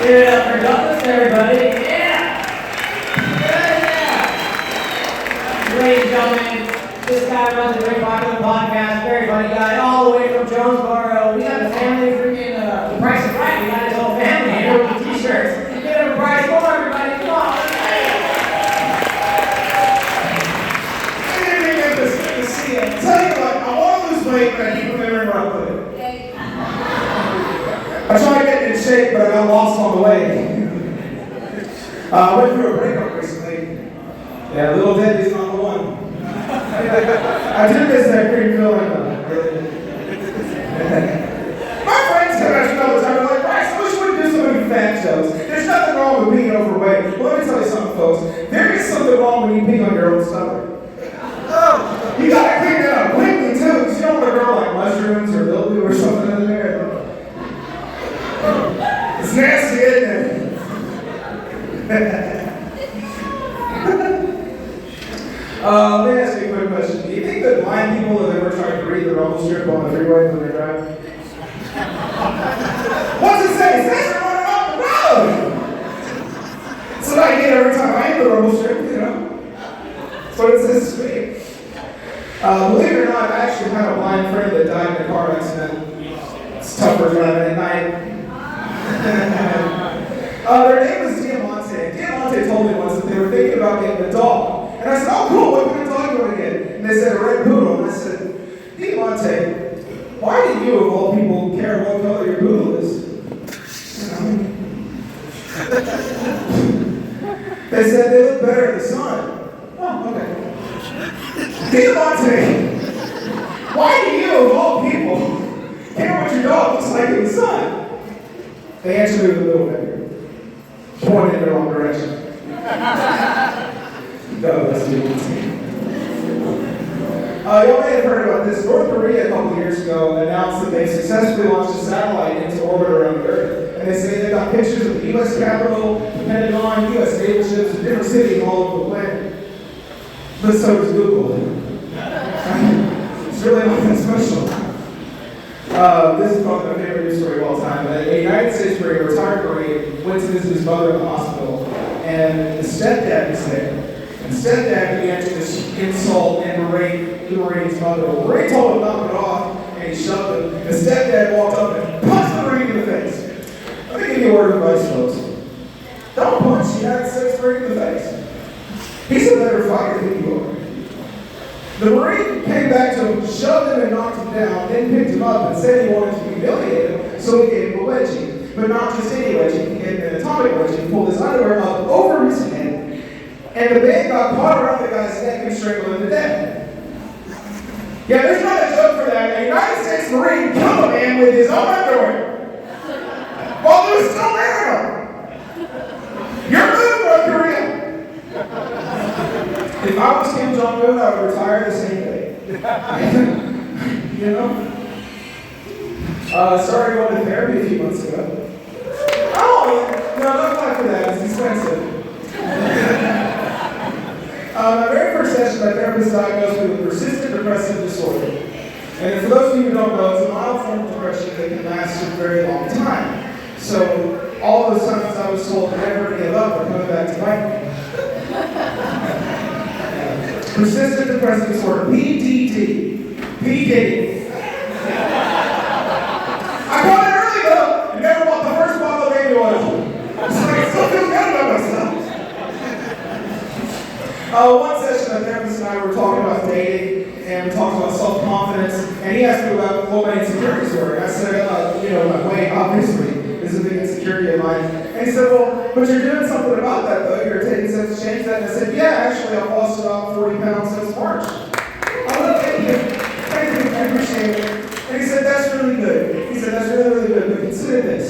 Give it up for Douglas, everybody. Yeah! Yeah! Ladies and gentlemen, this guy runs a very popular podcast, very funny guy, all the way from Jonesboro. We got the family freaking, the Price is Right. We got his whole family here with the t-shirts. Give it up for Bryce Moore, everybody. Come on. Good evening, Memphis. Good to see you. Tell you what, I want to lose weight, but I keep remembering where I put it. I tried getting in shape, but I got lost on the way. I went through a breakup recently. Yeah, little Debbie's not the one. I do miss that green feeling though. My friends come at me all the time. They're like, Bryce, I wish we would do so many fat jokes. There's nothing wrong with being overweight. Well, let me tell you something, folks. There is something wrong when you pee on your own stomach. You gotta clean that up quickly too, because you don't want to grow like mushrooms or mildew or something in there. It's nasty, isn't it? Let me ask you a quick question. Do you think that blind people have ever tried to read the rumble strip on the freeway when they're driving? What's it say? It says they're running off the road! That's what I get every time I hit the rumble strip, you know? That's what it says to me. Believe it or not, I actually had a blind friend that died in a car accident. It's tougher driving at night. Their name was B.A.M. B.A.M. told me once that they were thinking about getting a dog. And I said, oh cool, what kind of dog do you want to get? And they said, a red poodle. And I said, B.A.M., why do you, of all people, care what color your poodle is? You know? They said they look better in the sun. Oh, okay. B.A.M., why do you, of all people, care what your dog looks like in the sun? They answered with a little finger, pointing in the wrong direction. Douglas, you all may have heard about this. North Korea a couple years ago announced that they successfully launched a satellite into orbit around the Earth. And they say they got pictures of the U.S. Capitol, the Pentagon, U.S. naval ships, and different cities all over the planet. But so does Google. It's really not that special. This is probably my favorite news story of all time. A United States Marine, a retired Marine, went to visit his mother in the hospital, and the stepdad was there. And stepdad began to just insult and berate the Marine's mother. The Marine told him to knock it off, and he shoved him. The stepdad walked up and punched the Marine in the face. Let me give you a word of advice, folks. Don't punch the United States Marine in the face. He's a better fighter than you are. The Marine came back to him, shoved him and knocked him down, then picked him up and said he wanted to humiliate him, so he gave him a wedgie. But not just any wedgie, he gave him an atomic wedgie. He pulled his underwear up over his head, and the band got caught around the guy's neck and strangled him to death. Yeah, there's not a joke for that. A United States Marine killed a man with his own underwear while he was still wearing them. You're moving, North Korea. If I was Kim Jong-un, I would retire the same day. You know? Started going to therapy a few months ago. Oh, no, not quite for that. It's expensive. My very first session, my therapist diagnosed me with persistent depressive disorder. And for those of you who don't know, it's a mild form of depression that can last a very long time. So all those times I was told to never give up are coming back to bite me. Persistent depressive disorder, PDD. PD. I caught it early though, and never bought the first bottle of baby oil. So I still feel good about myself. One session, my therapist and I were talking about dating, and we talked about self-confidence, and he asked me about what my insecurities were. And I said, my weight, obviously, is a big insecurity of mine. And he said, well, but you're doing something about that, though. You're taking steps to change that. And I said, yeah, actually, I've lost about 40 pounds since March. Oh, thank you. Thank you. I appreciate it. And he said, that's really good. He said, that's really, really good. But consider this.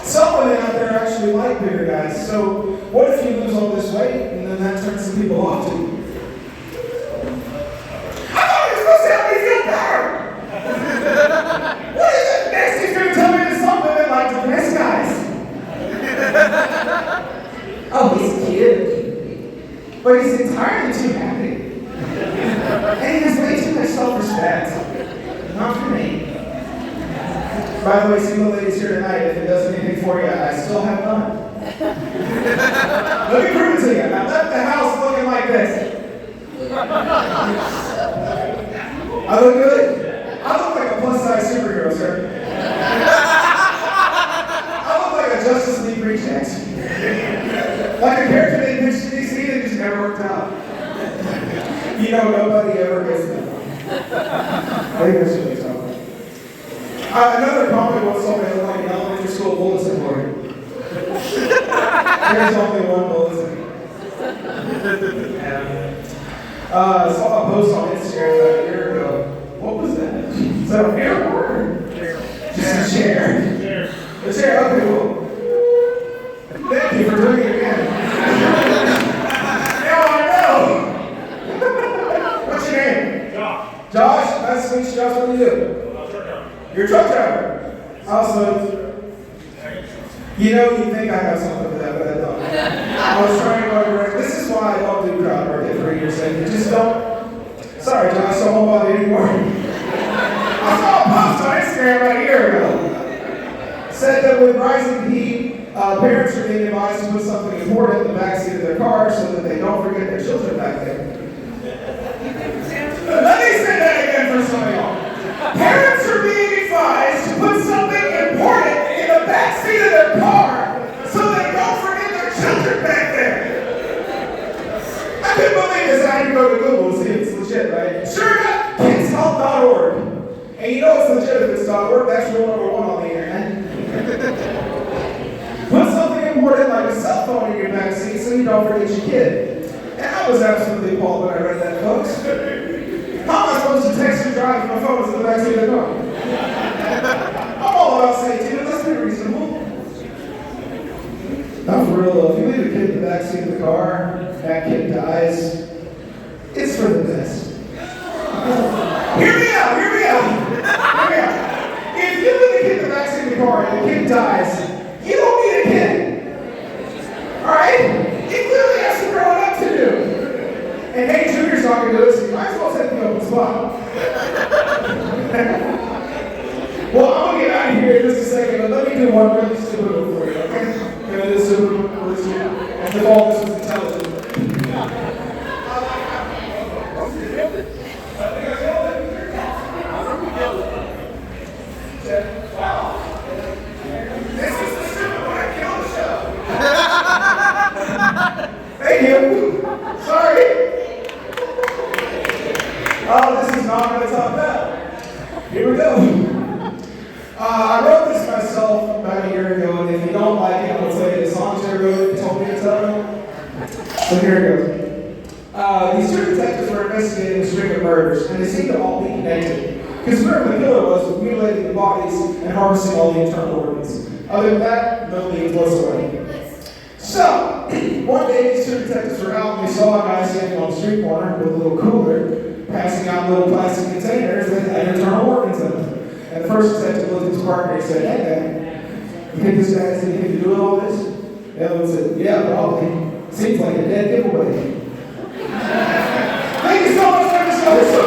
Some women out there actually like bigger guys. So what if you lose all this weight and then that turns some people off to you? I thought you were supposed to help me feel better. What is it? Next he's going to tell me that some women like depressed guys. Oh, he's cute. But he's entirely too happy. And he has way too much self-respect. Not for me. By the way, single ladies here tonight, if it does anything for you, I still have none. Let me prove it to you. I left the house looking like this. I look good? I look like a plus-size superhero, sir. I look like a Justice League reject. Like a character they pitched to DC that just never worked out. You know, nobody ever gets them. I think that's really tough. Another comic once told me I look like an elementary school bulletin board. There's only one bulletin. I saw a post on Instagram about a year ago. What was that? Is that a hair board? Just a chair. A chair, okay, cool. Thank you for doing it again. Now I know. What's your name? Josh. Josh? Nice to meet you, Josh. What do you do? You're a truck driver. Also, you know, you think I have something for that, but I don't. I was trying to go direct. This is why I don't do crowd work for your sake. You just don't. Sorry, Josh, I won't bother you anymore. I saw a post on Instagram about a year ago. Said that with rising heat, parents are being advised to put something important in the backseat of their car so that they don't forget their children back there. Let me say that again for some of y'all. Parents are being advised to put something important in the backseat of their car so they don't forget their children back there. I couldn't believe this. I had to go to Google to see if it's legit, right? Sure enough, kidshelp.org. And you know it's legit if it's .org. That's rule number 1 on the internet. Put something important like a cell phone in your backseat so you don't forget your kid. And I was absolutely appalled when I read that, folks. How am I supposed to text and drive if my phone is in the backseat of the car? I'm all about safety, but let's be reasonable. Not for real though, if you leave a kid in the backseat of the car, that kid dies, it's for the best. Hear me out. If you leave a kid in the backseat of the car and the kid dies, you don't need a kid. Alright? He clearly has some growing up to do. And hey, Junior's talking to us, you might as well take the open spot. Well, I'm going to get out of here in just a second, but let me do one really stupid one for you, okay? This stupid one for this year. As if all this was intelligent. This is the stupid one. I killed the show. Thank you. Sorry. Oh, this is not going to top that. Here we go. I wrote this myself about a year ago, and if you don't like it, I'll tell you the songs I wrote told me to tell you. So here it goes. These two detectives were investigating a string of murders, and they seemed to all be connected. Because whoever the killer was mutilating the bodies and harvesting all the internal organs. Other than that, no leads whatsoever. So, one day these two detectives were out and they saw a guy standing on the street corner with a little cooler, passing out little plastic containers that had internal organs in them. And the first detective looked at his partner and said, "Hey man, you think this guy has anything to do with all this?" The other one said, "Yeah, probably. Seems like a dead giveaway." Thank you so much for this.